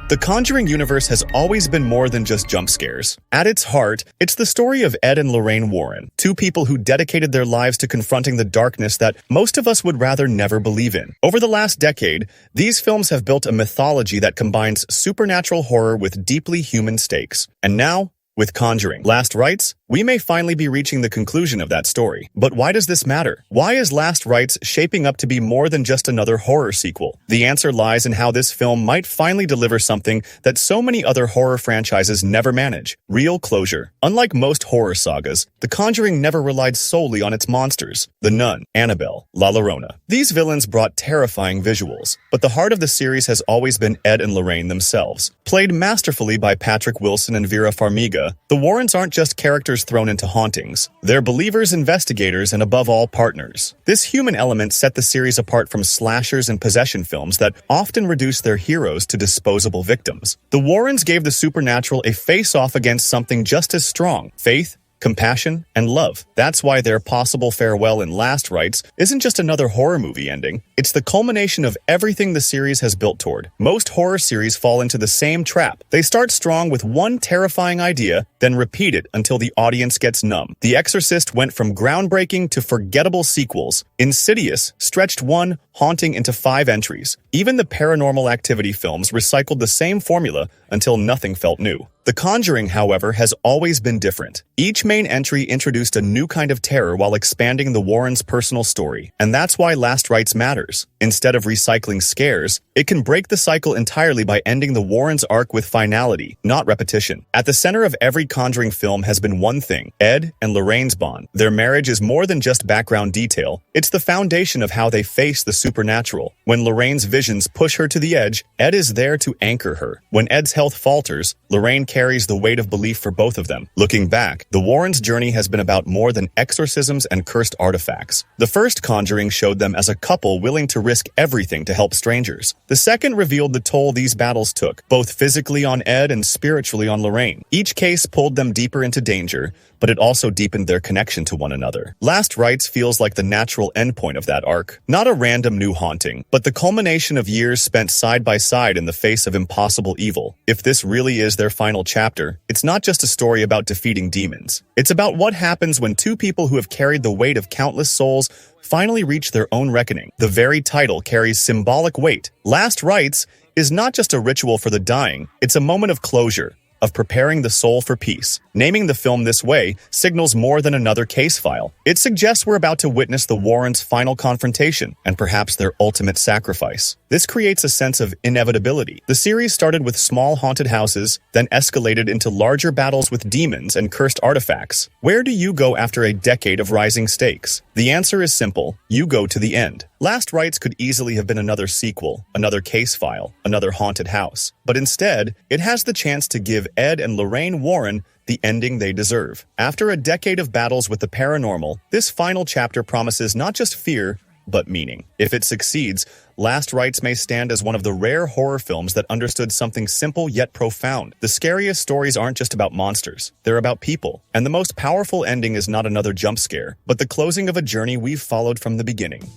The Conjuring Universe has always been more than just jump scares. At its heart, it's the story of Ed and Lorraine Warren, two people who dedicated their lives to confronting the darkness that most of us would rather never believe in. Over the last decade, these films have built a mythology that combines supernatural horror with deeply human stakes. And now, with Conjuring Last Rites, we may finally be reaching the conclusion of that story. But why does this matter? Why is Last Rites shaping up to be more than just another horror sequel? The answer lies in how this film might finally deliver something that so many other horror franchises never manage: real closure. Unlike most horror sagas, The Conjuring never relied solely on its monsters: the Nun, Annabelle, La Llorona. These villains brought terrifying visuals, but the heart of the series has always been Ed and Lorraine themselves. Played masterfully by Patrick Wilson and Vera Farmiga, the Warrens aren't just characters thrown into hauntings. They're believers, investigators, and above all, partners. This human element set the series apart from slashers and possession films that often reduce their heroes to disposable victims. The Warrens gave the supernatural a face-off against something just as strong: faith, compassion, and love. That's why their possible farewell in Last Rites isn't just another horror movie ending. It's the culmination of everything the series has built toward. Most horror series fall into the same trap. They start strong with one terrifying idea, then repeat it until the audience gets numb. The Exorcist went from groundbreaking to forgettable sequels. Insidious stretched one haunting into 5 entries. Even the Paranormal Activity films recycled the same formula until nothing felt new. The Conjuring, however, has always been different. Each main entry introduced a new kind of terror while expanding the Warrens' personal story. And that's why Last Rites matters. Instead of recycling scares, it can break the cycle entirely by ending the Warrens' arc with finality, not repetition. At the center of every Conjuring film has been one thing: Ed and Lorraine's bond. Their marriage is more than just background detail. It's the foundation of how they face the supernatural. When Lorraine's visions push her to the edge, Ed is there to anchor her. When Ed's health falters, Lorraine carries the weight of belief for both of them. Looking back, the Warrens' journey has been about more than exorcisms and cursed artifacts. The first Conjuring showed them as a couple willing to risk everything to help strangers. The second revealed the toll these battles took, both physically on Ed and spiritually on Lorraine. Each case pulled them deeper into danger, but it also deepened their connection to one another. Last Rites feels like the natural endpoint of that arc. Not a random new haunting, but the culmination of years spent side by side in the face of impossible evil. If this really is their final chapter, it's not just a story about defeating demons. It's about what happens when two people who have carried the weight of countless souls finally reach their own reckoning. The very title carries symbolic weight. Last Rites is not just a ritual for the dying, it's a moment of closure, of preparing the soul for peace. Naming the film this way signals more than another case file. It suggests we're about to witness the Warrens' final confrontation, and perhaps their ultimate sacrifice. This creates a sense of inevitability. The series started with small haunted houses, then escalated into larger battles with demons and cursed artifacts. Where do you go after a decade of rising stakes? The answer is simple: you go to the end. Last Rites could easily have been another sequel, another case file, another haunted house. But instead, it has the chance to give Ed and Lorraine Warren the ending they deserve. After a decade of battles with the paranormal, this final chapter promises not just fear, but meaning. If it succeeds, Last Rites may stand as one of the rare horror films that understood something simple yet profound. The scariest stories aren't just about monsters, they're about people. And the most powerful ending is not another jump scare, but the closing of a journey we've followed from the beginning.